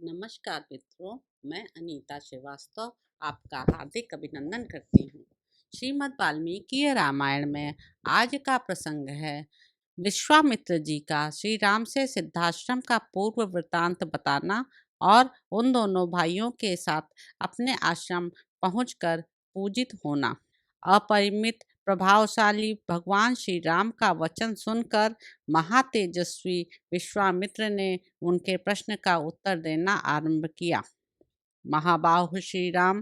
नमस्कार मित्रों, मैं अनीता श्रीवास्तव आपका हार्दिक अभिनंदन करती हूँ। श्रीमद् वाल्मीकि रामायण में आज का प्रसंग है विश्वामित्र जी का श्री राम से सिद्धाश्रम का पूर्व वृत्तांत बताना और उन दोनों भाइयों के साथ अपने आश्रम पहुंचकर पूजित होना। अपरिमित प्रभावशाली भगवान श्री राम का वचन सुनकर महातेजस्वी विश्वामित्र ने उनके प्रश्न का उत्तर देना आरंभ किया। महाबाहु श्री राम,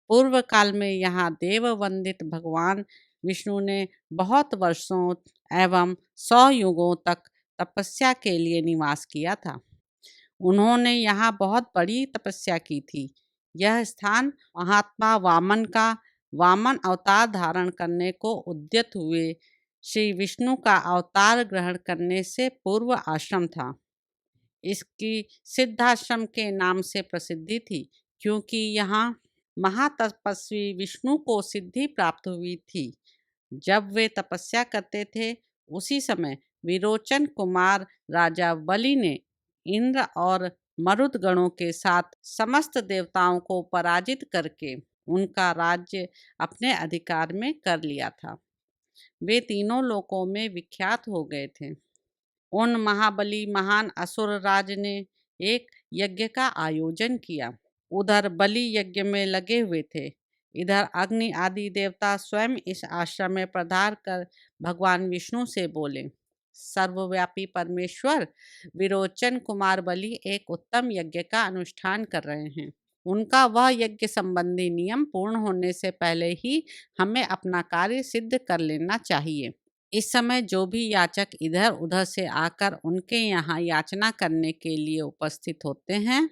पूर्व काल में यहाँ देव वंदित भगवान विष्णु ने बहुत वर्षों एवं 100 युगों तक तपस्या के लिए निवास किया था। उन्होंने यहाँ बहुत बड़ी तपस्या की थी। यह स्थान महात्मा वामन का वामन अवतार धारण करने को उद्यत हुए श्री विष्णु का अवतार ग्रहण करने से पूर्व आश्रम था। इसकी सिद्धाश्रम के नाम से प्रसिद्धि थी, क्योंकि यहाँ महातपस्वी विष्णु को सिद्धि प्राप्त हुई थी। जब वे तपस्या करते थे, उसी समय विरोचन कुमार राजा बलि ने इंद्र और मरुद गणों के साथ समस्त देवताओं को पराजित करके उनका राज्य अपने अधिकार में कर लिया था। वे तीनों लोकों में विख्यात हो गए थे। उन महाबली महान असुर राज ने एक यज्ञ का आयोजन किया। उधर बलि यज्ञ में लगे हुए थे, इधर अग्नि आदि देवता स्वयं इस आश्रम में पधार कर भगवान विष्णु से बोले, सर्वव्यापी परमेश्वर, विरोचन कुमार बलि एक उत्तम यज्ञ का अनुष्ठान कर रहे हैं। उनका वह यज्ञ संबंधी नियम पूर्ण होने से पहले ही हमें अपना कार्य सिद्ध कर लेना चाहिए। इस समय जो भी याचक इधर उधर से आकर उनके यहाँ याचना करने के लिए उपस्थित होते हैं,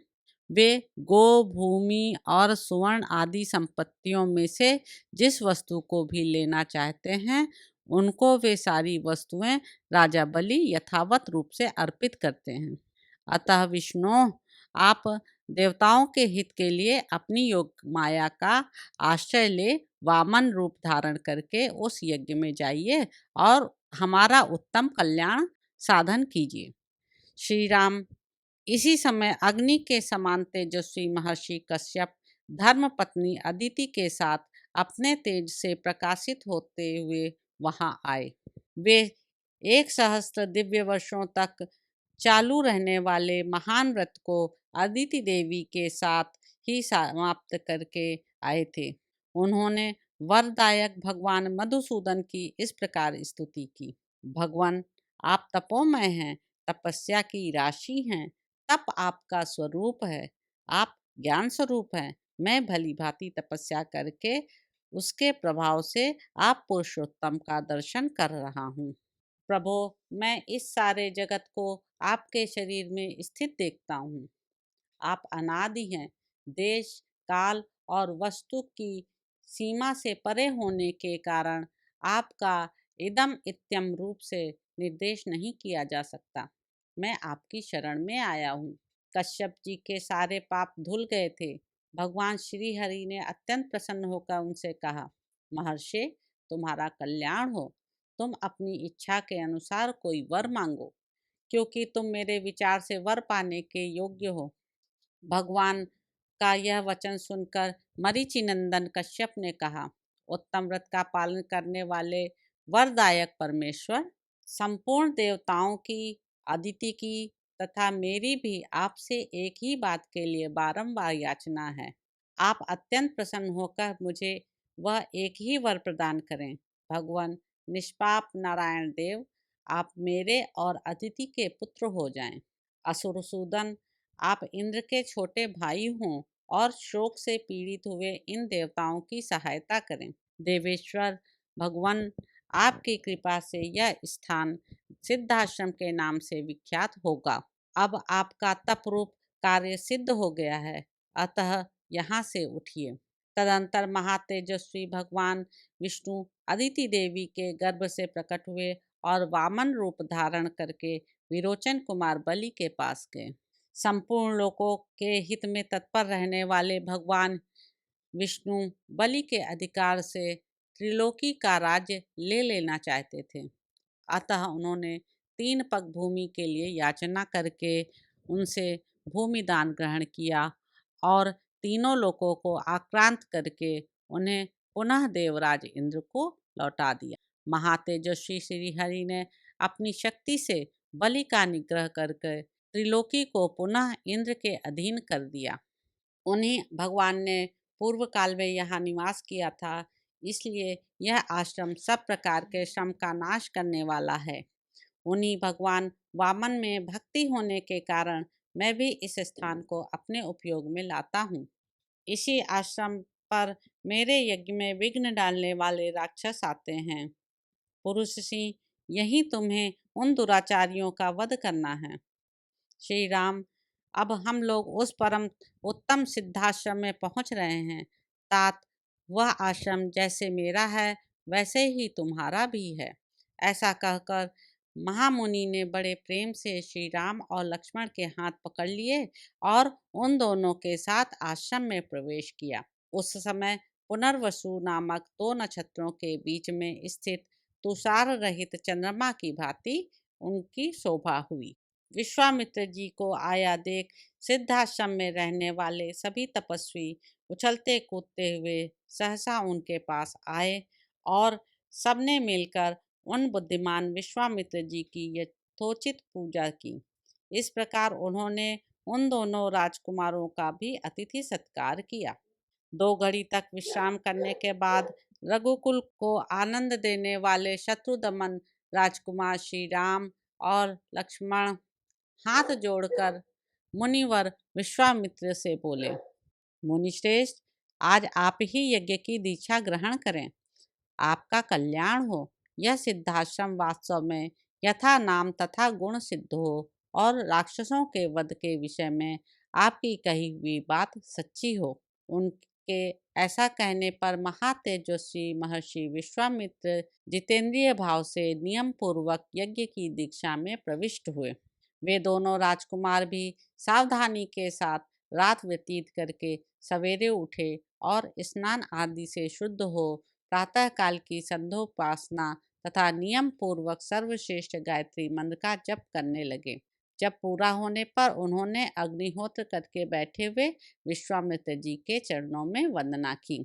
वे गो, भूमि और सुवर्ण आदि संपत्तियों में से जिस वस्तु को भी लेना चाहते हैं, उनको वे सारी वस्तुएं राजा बलि यथावत रूप से अर्पित करते हैं। अतः विष्णु, आप देवताओं के हित के लिए अपनी योग माया का आश्रय ले वामन रूप धारण करके उस यज्ञ में जाइए और हमारा उत्तम कल्याण साधन कीजिए। श्री राम इसी समय अग्नि के समान तेजस्वी महर्षि कश्यप धर्म पत्नी अदिति के साथ अपने तेज से प्रकाशित होते हुए वहां आए। वे 1 सहस्त्र दिव्य वर्षों तक चालू रहने वाले महान व्रत को अदिति देवी के साथ ही समाप्त करके आए थे। उन्होंने वरदायक भगवान मधुसूदन की इस प्रकार स्तुति की, भगवान, आप तपोमय हैं, तपस्या की राशि हैं, तप आपका स्वरूप है, आप ज्ञान स्वरूप हैं। मैं भली भांति तपस्या करके उसके प्रभाव से आप पुरुषोत्तम का दर्शन कर रहा हूँ। प्रभो, मैं इस सारे जगत को आपके शरीर में स्थित देखता हूँ। आप अनादि हैं। देश, काल और वस्तु की सीमा से परे होने के कारण आपका इदम इत्यम रूप से निर्देश नहीं किया जा सकता। मैं आपकी शरण में आया हूँ। कश्यप जी के सारे पाप धुल गए थे। भगवान श्री हरि ने अत्यंत प्रसन्न होकर उनसे कहा, महर्षि, तुम्हारा कल्याण हो। तुम अपनी इच्छा के अनुसार कोई वर मांगो, क्योंकि तुम मेरे विचार से वर पाने के योग्य हो। भगवान का यह वचन सुनकर मरीचि नंदन कश्यप ने कहा, उत्तम व्रत का पालन करने वाले वरदायक परमेश्वर, संपूर्ण देवताओं की, अदिति की तथा मेरी भी आपसे एक ही बात के लिए बारंबार याचना है। आप अत्यंत प्रसन्न होकर मुझे वह एक ही वर प्रदान करें। भगवान निष्पाप नारायण देव, आप मेरे और अदिति के पुत्र हो जाएं। असुरसूदन, आप इंद्र के छोटे भाई हों और शोक से पीड़ित हुए इन देवताओं की सहायता करें। देवेश्वर भगवान, आपकी कृपा से यह स्थान सिद्धाश्रम के नाम से विख्यात होगा। अब आपका तप रूप कार्य सिद्ध हो गया है, अतः यहाँ से उठिए। तदंतर महातेजस्वी भगवान विष्णु अदिति देवी के गर्भ से प्रकट हुए और वामन रूप धारण करके विरोचन कुमार बलि के पास गए। संपूर्ण लोकों के हित में तत्पर रहने वाले भगवान विष्णु बलि के अधिकार से त्रिलोकी का राज्य ले लेना चाहते थे। अतः उन्होंने 3 पग भूमि के लिए याचना करके उनसे भूमि दान ग्रहण किया और तीनों लोगों को आक्रांत करके उन्हें पुनः देवराज इंद्र को लौटा दिया। महातेजस्वी श्रीहरि ने अपनी शक्ति से बलि का निग्रह करके त्रिलोकी को पुनः इंद्र के अधीन कर दिया। उन्हीं भगवान ने पूर्व काल में यहाँ निवास किया था, इसलिए यह आश्रम सब प्रकार के श्रम का नाश करने वाला है। उन्हीं भगवान वामन में भक्ति होने के कारण मैं भी इस स्थान को अपने उपयोग में लाता हूँ। इसी आश्रम पर मेरे यज्ञ में विघ्न डालने वाले राक्षस आते हैं। पुरुष सिंह, यही तुम्हें उन दुराचारियों का वध करना है। श्री राम, अब हम लोग उस परम उत्तम सिद्धाश्रम में पहुंच रहे हैं। तात, वह आश्रम जैसे मेरा है वैसे ही तुम्हारा भी है। ऐसा कहकर महामुनि ने बड़े प्रेम से श्री राम और लक्ष्मण के हाथ पकड़ लिए और उन दोनों के साथ आश्रम में प्रवेश किया। उस समय पुनर्वसु नामक दो नक्षत्रों के बीच में स्थित तुषार रहित चंद्रमा की भांति उनकी शोभा हुई। विश्वामित्र जी को आया देख सिद्धाश्रम में रहने वाले सभी तपस्वी उछलते कूदते हुए सहसा उनके पास आए और सबने मिलकर उन बुद्धिमान विश्वामित्र जी की यथोचित पूजा की। इस प्रकार उन्होंने उन दोनों राजकुमारों का भी अतिथि सत्कार किया। 2 घड़ी तक विश्राम करने के बाद रघुकुल को आनंद देने वाले शत्रुदमन राजकुमार श्री राम और लक्ष्मण हाथ जोड़कर मुनिवर विश्वामित्र से बोले, मुनिश्रेष्ठ, आज आप ही यज्ञ की दीक्षा ग्रहण करें। आपका कल्याण हो। यह सिद्धाश्रम वास्तव में यथा नाम तथा गुण सिद्ध हो और राक्षसों के वध के विषय में आपकी कही हुई बात सच्ची हो। उनके ऐसा कहने पर महातेजस्वी महर्षि विश्वामित्र जितेंद्रिय भाव से नियम पूर्वक यज्ञ की दीक्षा में प्रविष्ट हुए। वे दोनों राजकुमार भी सावधानी के साथ रात व्यतीत करके सवेरे उठे और स्नान आदि से शुद्ध हो प्रातःकाल की संध्योपासना तथा नियम पूर्वक सर्वश्रेष्ठ गायत्री मंत्र का जप करने लगे। जब पूरा होने पर उन्होंने अग्निहोत्र करके बैठे हुए विश्वामित्र जी के चरणों में वंदना की।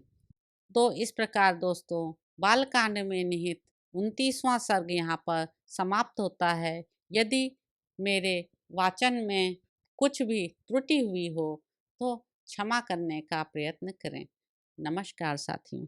तो इस प्रकार दोस्तों, बालकांड में निहित 29वां सर्ग यहाँ पर समाप्त होता है। यदि मेरे वाचन में कुछ भी त्रुटि हुई हो तो क्षमा करने का प्रयत्न करें। नमस्कार साथियों।